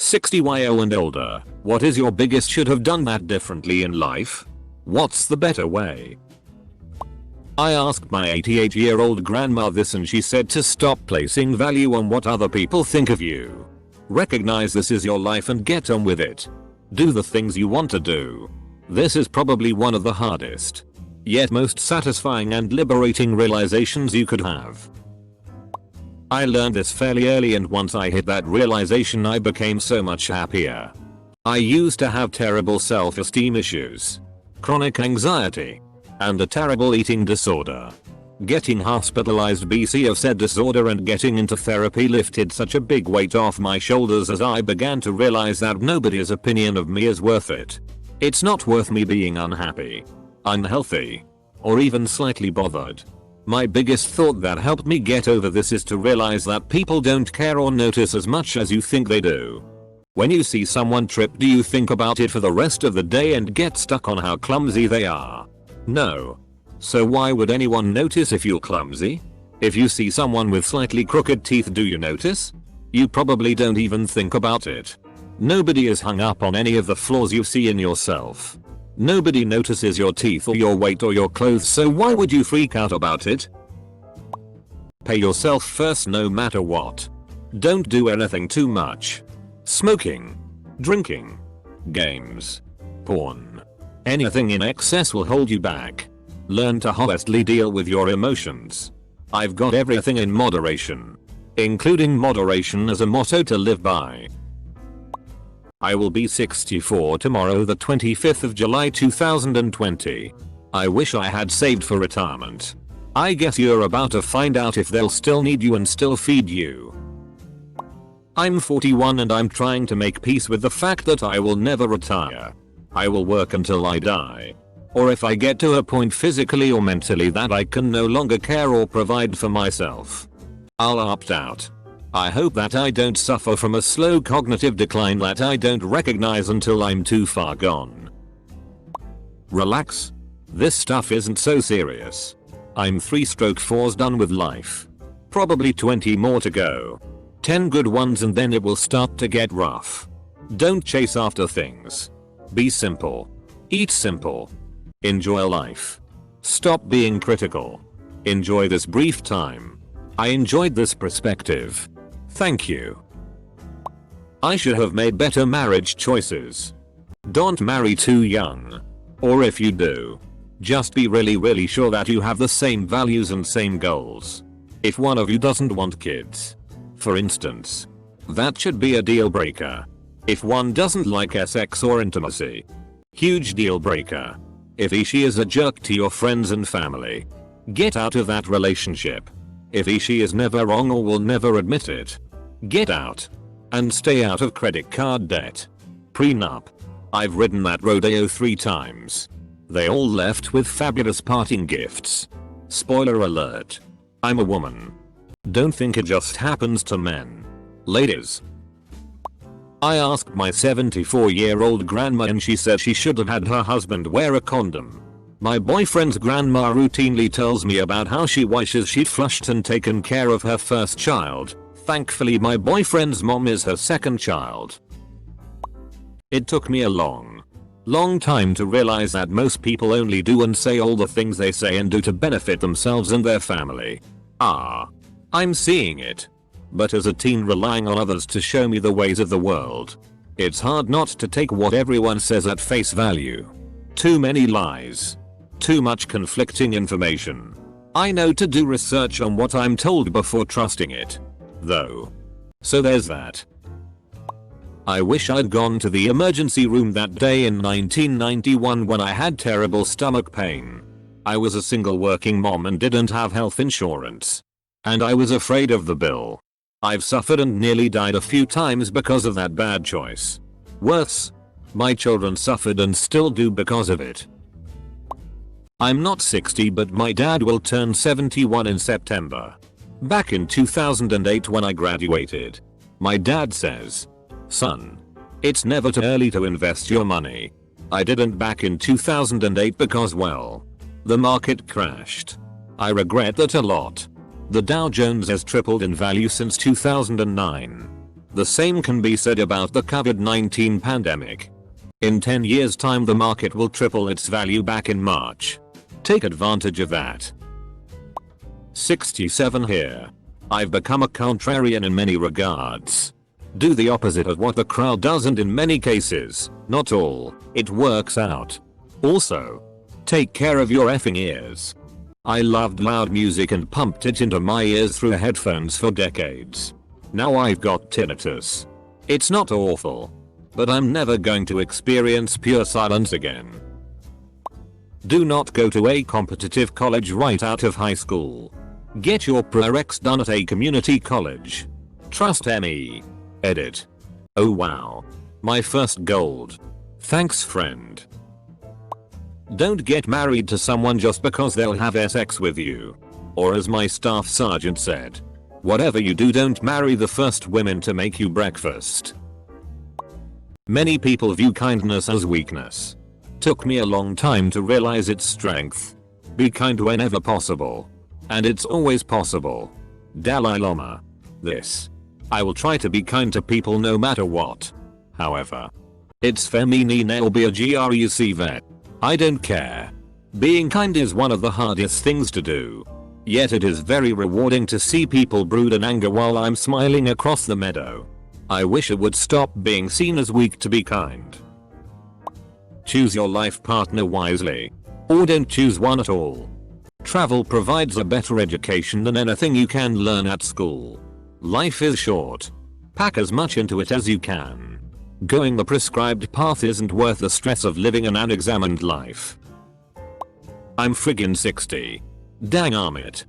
60YO and older, what is your biggest should have done that differently in life? What's the better way? I asked my 88-year-old grandma this and she said to stop placing value on what other people think of you. Recognize this is your life and get on with it. Do the things you want to do. This is probably one of the hardest, yet most satisfying and liberating realizations you could have. I learned this fairly early and once I hit that realization I became so much happier. I used to have terrible self-esteem issues, chronic anxiety, and a terrible eating disorder. Getting hospitalized BC of said disorder and getting into therapy lifted such a big weight off my shoulders as I began to realize that nobody's opinion of me is worth it. It's not worth me being unhappy, unhealthy, or even slightly bothered. My biggest thought that helped me get over this is to realize that people don't care or notice as much as you think they do. When you see someone trip, do you think about it for the rest of the day and get stuck on how clumsy they are? No. So why would anyone notice if you're clumsy? If you see someone with slightly crooked teeth, do you notice? You probably don't even think about it. Nobody is hung up on any of the flaws you see in yourself. Nobody notices your teeth or your weight or your clothes, so why would you freak out about it? Pay yourself first no matter what. Don't do anything too much. Smoking, drinking, games, porn. Anything in excess will hold you back. Learn to honestly deal with your emotions. I've got everything in moderation, including moderation as a motto to live by. I will be 64 tomorrow, the 25th of July 2020. I wish I had saved for retirement. I guess you're about to find out if they'll still need you and still feed you. I'm 41 and I'm trying to make peace with the fact that I will never retire. I will work until I die. Or if I get to a point physically or mentally that I can no longer care or provide for myself, I'll opt out. I hope that I don't suffer from a slow cognitive decline that I don't recognize until I'm too far gone. Relax. This stuff isn't so serious. I'm 3/4 done with life. Probably 20 more to go. 10 good ones and then it will start to get rough. Don't chase after things. Be simple. Eat simple. Enjoy life. Stop being critical. Enjoy this brief time. I enjoyed this perspective. Thank you. I should have made better marriage choices. Don't marry too young. Or if you do, just be really sure that you have the same values and same goals. If one of you doesn't want kids, for instance, that should be a deal breaker. If one doesn't like sex or intimacy, huge deal breaker. If she is a jerk to your friends and family, get out of that relationship. If she is never wrong or will never admit it, get out. And stay out of credit card debt. Prenup. I've ridden that rodeo 3 times. They all left with fabulous parting gifts. Spoiler alert. I'm a woman. Don't think it just happens to men. Ladies. I asked my 74-year-old grandma and she said she should have had her husband wear a condom. My boyfriend's grandma routinely tells me about how she wishes she'd flushed and taken care of her first child. Thankfully my boyfriend's mom is her second child. It took me a long time to realize that most people only do and say all the things they say and do to benefit themselves and their family. I'm seeing it. But as a teen relying on others to show me the ways of the world, it's hard not to take what everyone says at face value. Too many lies. Too much conflicting information. I know to do research on what I'm told before trusting it, though. So there's that. I wish I'd gone to the emergency room that day in 1991 when I had terrible stomach pain. I was a single working mom and didn't have health insurance. And I was afraid of the bill. I've suffered and nearly died a few times because of that bad choice. Worse, my children suffered and still do because of it. I'm not 60 but my dad will turn 71 in September. Back in 2008 when I graduated, my dad says, "Son, it's never too early to invest your money." I didn't back in 2008 because, well, the market crashed. I regret that a lot. The Dow Jones has tripled in value since 2009. The same can be said about the COVID-19 pandemic. In 10 years' time the market will triple its value back in March. Take advantage of that. 67 here. I've become a contrarian in many regards. Do the opposite of what the crowd does, and in many cases, not all, it works out. Also, take care of your effing ears. I loved loud music and pumped it into my ears through headphones for decades. Now I've got tinnitus. It's not awful, but I'm never going to experience pure silence again. Do not go to a competitive college right out of high school. Get your prereqs done at a community college. Trust me. Edit. Oh wow. My first gold. Thanks friend. Don't get married to someone just because they'll have sex with you. Or as my staff sergeant said, whatever you do, don't marry the first women to make you breakfast. Many people view kindness as weakness. Took me a long time to realize its strength. Be kind whenever possible. And it's always possible. Dalai Lama. This. I will try to be kind to people no matter what. However, it's femini nail be a gruc vet. I don't care. Being kind is one of the hardest things to do. Yet it is very rewarding to see people brood in anger while I'm smiling across the meadow. I wish it would stop being seen as weak to be kind. Choose your life partner wisely. Or don't choose one at all. Travel provides a better education than anything you can learn at school. Life is short. Pack as much into it as you can. Going the prescribed path isn't worth the stress of living an unexamined life. I'm friggin' 60. Dang it.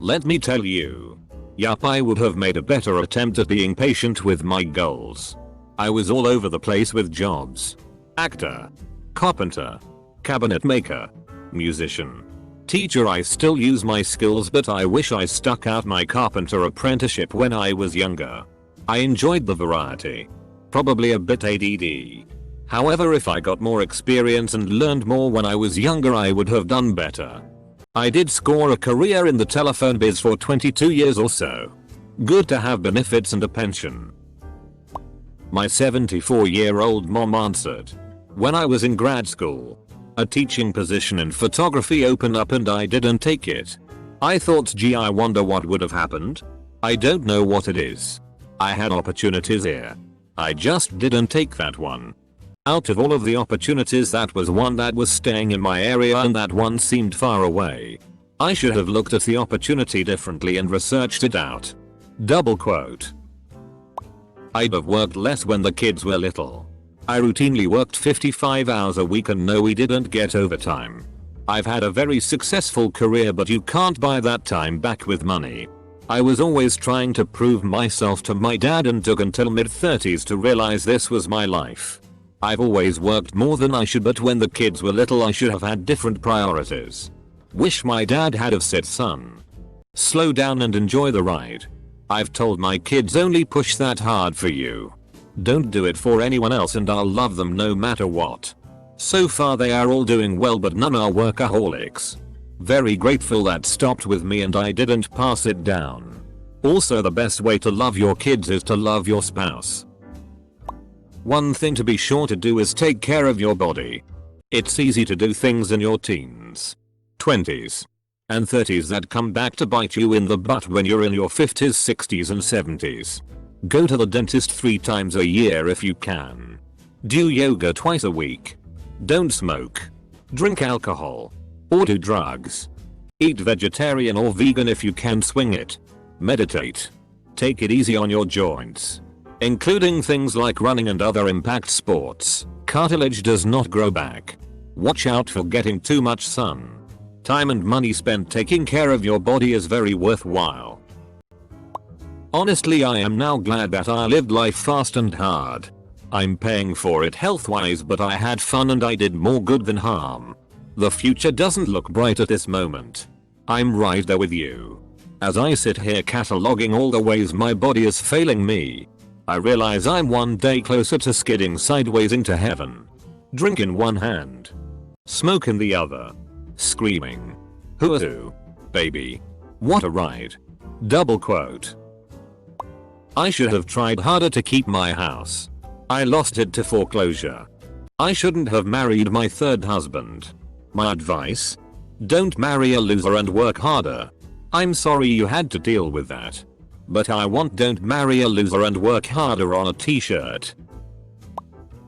Let me tell you. Yup, I would have made a better attempt at being patient with my goals. I was all over the place with jobs. Actor. Carpenter. Cabinet maker. Musician. Teacher. I still use my skills, but I wish I stuck out my carpenter apprenticeship when I was younger. I enjoyed the variety. Probably a bit ADD. However, if I got more experience and learned more when I was younger, I would have done better. I did score a career in the telephone biz for 22 years or so. Good to have benefits and a pension. My 74-year-old mom answered. When I was in grad school, a teaching position in photography opened up and I didn't take it. I thought, gee, I wonder what would have happened. I don't know what it is. I had opportunities here. I just didn't take that one. Out of all of the opportunities, that was one that was staying in my area and that one seemed far away. I should have looked at the opportunity differently and researched it out. Double quote. I'd have worked less when the kids were little. I routinely worked 55 hours a week and no, we didn't get overtime. I've had a very successful career, but you can't buy that time back with money. I was always trying to prove myself to my dad and took until mid-30s to realize this was my life. I've always worked more than I should, but when the kids were little I should have had different priorities. Wish my dad had have said, son, slow down and enjoy the ride. I've told my kids, only push that hard for you. Don't do it for anyone else and I'll love them no matter what. So far they are all doing well, but none are workaholics. Very grateful that stopped with me and I didn't pass it down. Also, the best way to love your kids is to love your spouse. One thing to be sure to do is take care of your body. It's easy to do things in your teens, 20s, and 30s that come back to bite you in the butt when you're in your 50s, 60s and 70s. Go to the dentist 3 times a year if you can. Do yoga twice a week. Don't smoke. Drink alcohol. Or do drugs. Eat vegetarian or vegan if you can swing it. Meditate. Take it easy on your joints. Including things like running and other impact sports. Cartilage does not grow back. Watch out for getting too much sun. Time and money spent taking care of your body is very worthwhile. Honestly, I am now glad that I lived life fast and hard. I'm paying for it health-wise, but I had fun and I did more good than harm. The future doesn't look bright at this moment. I'm right there with you. As I sit here cataloging all the ways my body is failing me, I realize I'm one day closer to skidding sideways into heaven. Drink in one hand, smoke in the other, screaming, "Hoo-hoo, baby. What a ride." Double quote. I should have tried harder to keep my house. I lost it to foreclosure. I shouldn't have married my third husband. My advice? Don't marry a loser and work harder. I'm sorry you had to deal with that. But I want don't marry a loser and work harder on a t-shirt.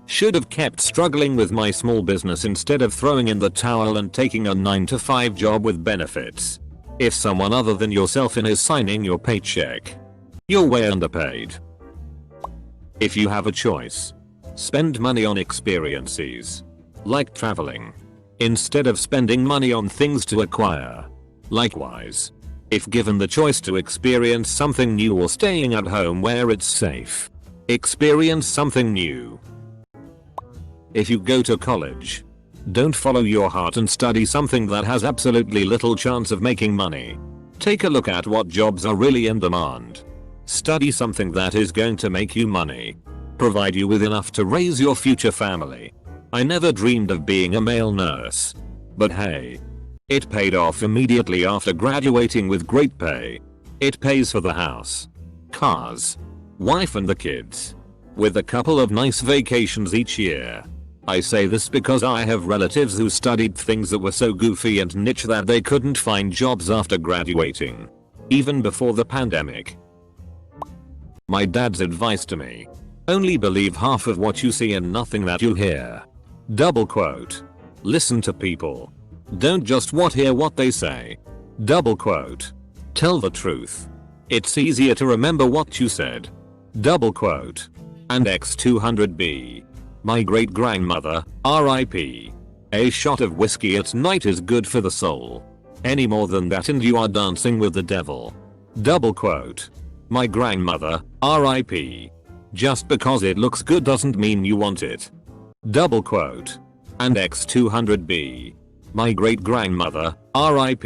Should have kept struggling with my small business instead of throwing in the towel and taking a 9-to-5 job with benefits. If someone other than yourself is signing your paycheck, you're way underpaid. If you have a choice, spend money on experiences, like traveling, instead of spending money on things to acquire. Likewise, if given the choice to experience something new or staying at home where it's safe, experience something new. If you go to college, don't follow your heart and study something that has absolutely little chance of making money. Take a look at what jobs are really in demand. Study something that is going to make you money, provide you with enough to raise your future family. I never dreamed of being a male nurse. But hey, it paid off immediately after graduating with great pay. It pays for the house, cars, wife and the kids, with a couple of nice vacations each year. I say this because I have relatives who studied things that were so goofy and niche that they couldn't find jobs after graduating, even before the pandemic. My dad's advice to me: only believe half of what you see and nothing that you hear. Double quote. Listen to people. Don't just hear what they say. Double quote. Tell the truth. It's easier to remember what you said. Double quote. And X200B. My great grandmother, RIP. A shot of whiskey at night is good for the soul. Any more than that and you are dancing with the devil. Double quote. My grandmother, RIP. Just because it looks good doesn't mean you want it. Double quote. And X200B. My great grandmother, RIP.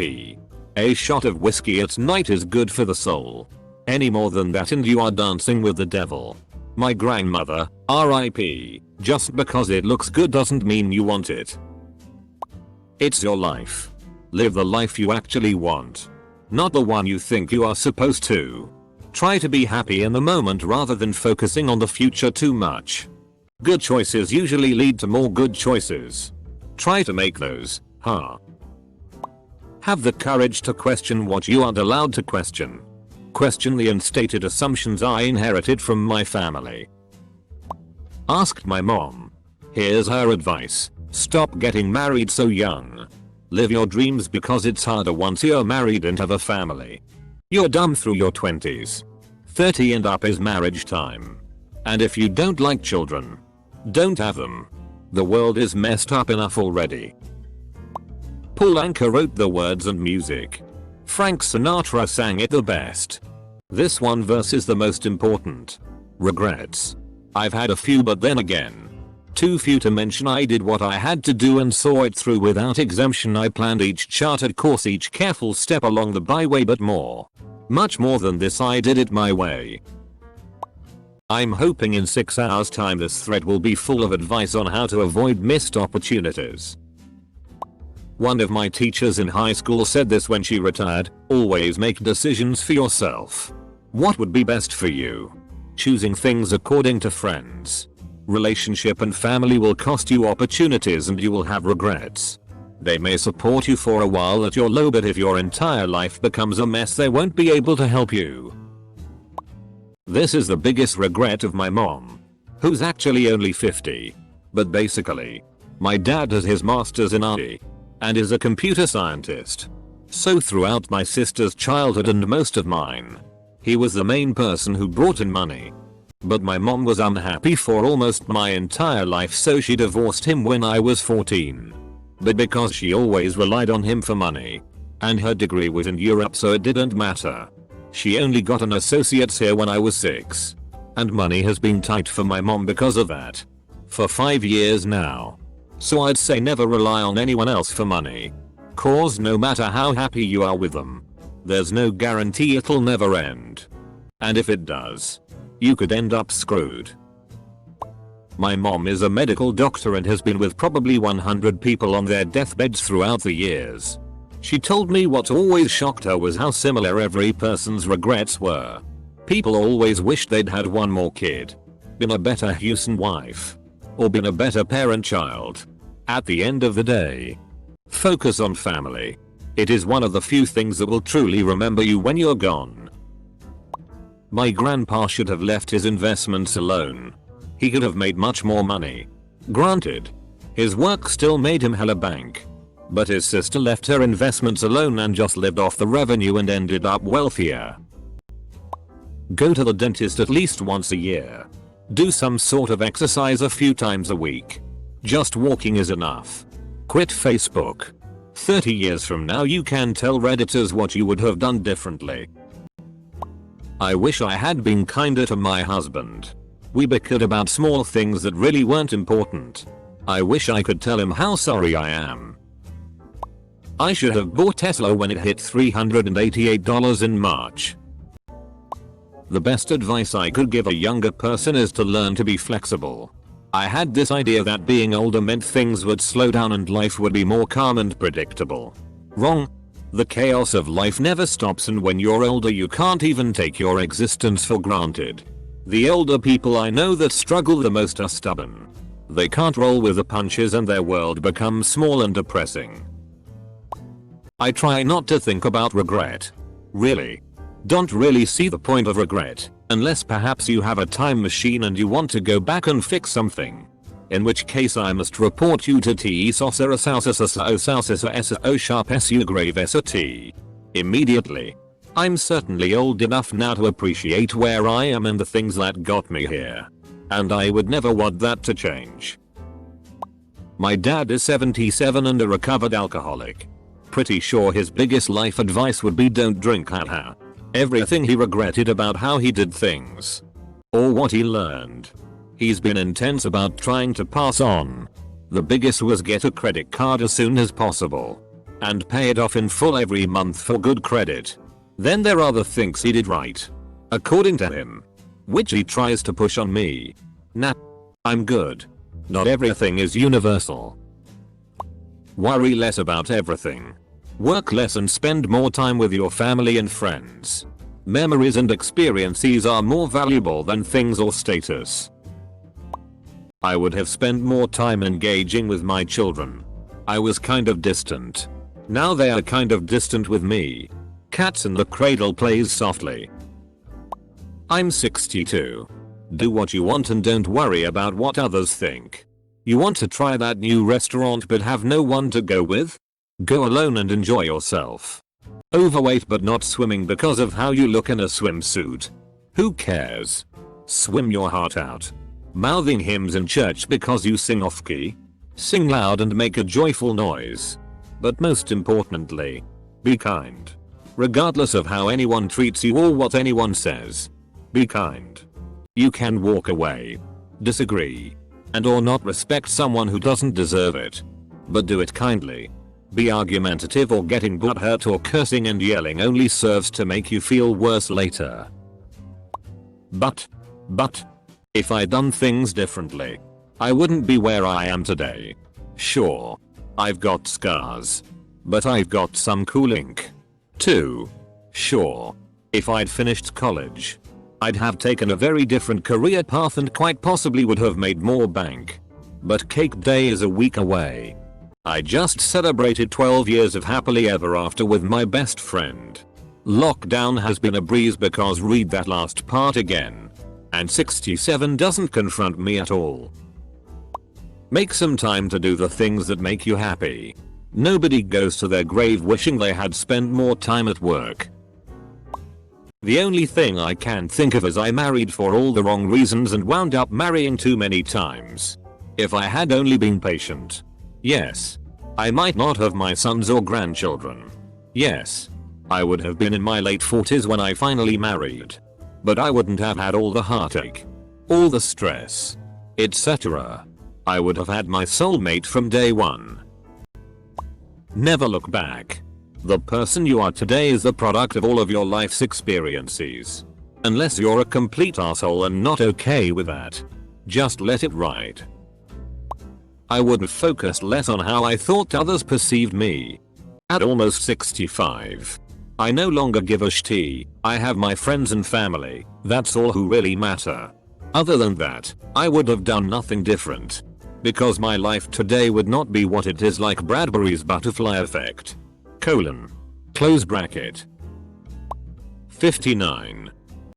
A shot of whiskey at night is good for the soul. Any more than that and you are dancing with the devil. My grandmother, RIP. Just because it looks good doesn't mean you want it. It's your life. Live the life you actually want, not the one you think you are supposed to. Try to be happy in the moment rather than focusing on the future too much. Good choices usually lead to more good choices. Try to make those, Have the courage to question what you aren't allowed to question. Question the instated assumptions I inherited from my family. Asked my mom. Here's her advice: stop getting married so young. Live your dreams because it's harder once you're married and have a family. You're dumb through your 20s. 30 and up is marriage time. And if you don't like children, don't have them. The world is messed up enough already. Paul Anka wrote the words and music. Frank Sinatra sang it the best. This one verse is the most important. Regrets. I've had a few, but then again, too few to mention. I did what I had to do and saw it through without exemption. I planned each charted course, each careful step along the byway, but much more than this, I did it my way. I'm hoping in 6 hours time this thread will be full of advice on how to avoid missed opportunities. One of my teachers in high school said this when she retired: always make decisions for yourself. What would be best for you? Choosing things according to friends, relationship and family will cost you opportunities and you will have regrets. They may support you for a while at your low, but if your entire life becomes a mess, they won't be able to help you. This is the biggest regret of my mom, who's actually only 50. But basically, my dad has his master's in IT and is a computer scientist. So throughout my sister's childhood and most of mine, he was the main person who brought in money. But my mom was unhappy for almost my entire life, so she divorced him when I was 14. But because she always relied on him for money, and her degree was in Europe so it didn't matter, she only got an associate's here when I was 6. And money has been tight for my mom because of that. For 5 years now. So I'd say never rely on anyone else for money. Cause no matter how happy you are with them, there's no guarantee it'll never end. And if it does, you could end up screwed. My mom is a medical doctor and has been with probably 100 people on their deathbeds throughout the years. She told me what always shocked her was how similar every person's regrets were. People always wish they'd had one more kid, been a better Houston wife, or been a better parent-child. At the end of the day, focus on family. It is one of the few things that will truly remember you when you're gone. My grandpa should have left his investments alone. He could have made much more money. Granted, his work still made him hella bank. But his sister left her investments alone and just lived off the revenue and ended up wealthier. Go to the dentist at least once a year. Do some sort of exercise a few times a week. Just walking is enough. Quit Facebook. 30 years from now you can tell Redditors what you would have done differently. I wish I had been kinder to my husband. We bickered about small things that really weren't important. I wish I could tell him how sorry I am. I should have bought Tesla when it hit $388 in March. The best advice I could give a younger person is to learn to be flexible. I had this idea that being older meant things would slow down and life would be more calm and predictable. Wrong. The chaos of life never stops, and when you're older you can't even take your existence for granted. The older people I know that struggle the most are stubborn. They can't roll with the punches and their world becomes small and depressing. I try not to think about regret. Really. Don't really see the point of regret, unless perhaps you have a time machine and you want to go back and fix something. In which case I must report you to T immediately. I'm certainly old enough now to appreciate where I am and the things that got me here. And I would never want that to change. My dad is 77 and a recovered alcoholic. Pretty sure his biggest life advice would be don't drink, haha. Everything he regretted about how he did things. Or what he learned. He's been intense about trying to pass on. The biggest was get a credit card as soon as possible. And pay it off in full every month for good credit. Then there are the things he did right. According to him. Which he tries to push on me. Nah. I'm good. Not everything is universal. Worry less about everything. Work less and spend more time with your family and friends. Memories and experiences are more valuable than things or status. I would have spent more time engaging with my children. I was kind of distant. Now they are kind of distant with me. Cats in the cradle plays softly. I'm 62. Do what you want and don't worry about what others think. You want to try that new restaurant but have no one to go with? Go alone and enjoy yourself. Overweight but not swimming because of how you look in a swimsuit. Who cares? Swim your heart out. Mouthing hymns in church because you sing off key? Sing loud and make a joyful noise. But most importantly, be kind. Regardless of how anyone treats you or what anyone says. Be kind. You can walk away, disagree, and or not respect someone who doesn't deserve it. But do it kindly. Be argumentative or getting butthurt or cursing and yelling only serves to make you feel worse later. But, if I'd done things differently, I wouldn't be where I am today. Sure, I've got scars, but I've got some cool ink, too. Sure, if I'd finished college, I'd have taken a very different career path and quite possibly would have made more bank. But cake day is a week away. I just celebrated 12 years of happily ever after with my best friend. Lockdown has been a breeze because read that last part again. And 67 doesn't confront me at all. Make some time to do the things that make you happy. Nobody goes to their grave wishing they had spent more time at work. The only thing I can think of is I married for all the wrong reasons and wound up marrying too many times. If I had only been patient. Yes. I might not have my sons or grandchildren. Yes. I would have been in my late 40s when I finally married. But I wouldn't have had all the heartache. All the stress. Etc. I would have had my soulmate from day one. Never look back. The person you are today is the product of all of your life's experiences. Unless you're a complete asshole and not okay with that. Just let it ride. I would have focused less on how I thought others perceived me. At almost 65. I no longer give a shit. I have my friends and family. That's all who really matter. Other than that, I would have done nothing different. Because my life today would not be what it is like Bradbury's butterfly effect. Close bracket. 59.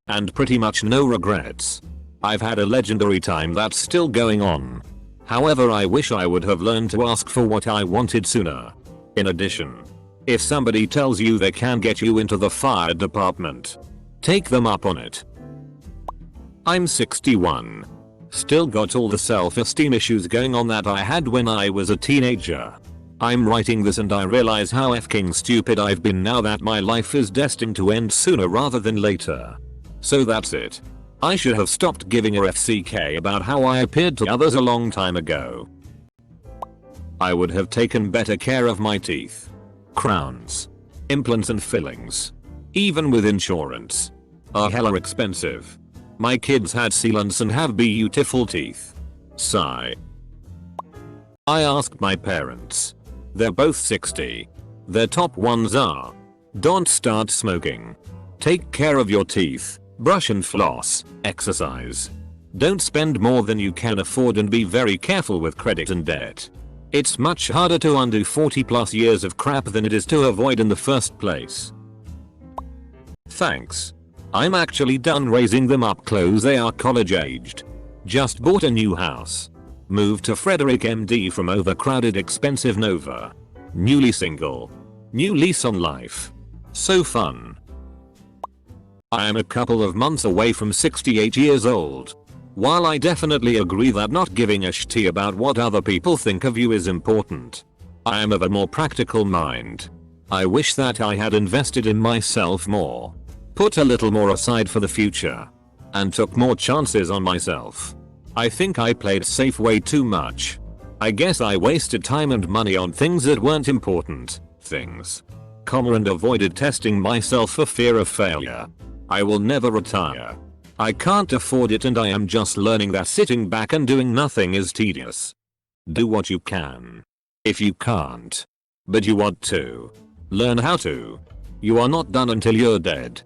And pretty much no regrets. I've had a legendary time that's still going on. However, I wish I would have learned to ask for what I wanted sooner. In addition, if somebody tells you they can get you into the fire department, take them up on it. I'm 61. Still got all the self-esteem issues going on that I had when I was a teenager. I'm writing this and I realize how f***ing stupid I've been now that my life is destined to end sooner rather than later. So that's it. I should have stopped giving a FCK about how I appeared to others a long time ago. I would have taken better care of my teeth. Crowns, implants and fillings, even with insurance, are hella expensive. My kids had sealants and have beautiful teeth. Sigh. I asked my parents. They're both 60. Their top ones are: don't start smoking. Take care of your teeth. Brush and floss. Exercise. Don't spend more than you can afford and be very careful with credit and debt. It's much harder to undo 40+ years of crap than it is to avoid in the first place. Thanks. I'm actually done raising them up close, they are college aged. Just bought a new house. Moved to Frederick MD from overcrowded expensive Nova. Newly single. New lease on life. So fun. I am a couple of months away from 68 years old. While I definitely agree that not giving a shit about what other people think of you is important, I am of a more practical mind. I wish that I had invested in myself more. Put a little more aside for the future. And took more chances on myself. I think I played safe way too much. I guess I wasted time and money on things that weren't important things. And avoided testing myself for fear of failure. I will never retire. I can't afford it and I am just learning that sitting back and doing nothing is tedious. Do what you can. If you can't, but you want to, learn how to. You are not done until you're dead.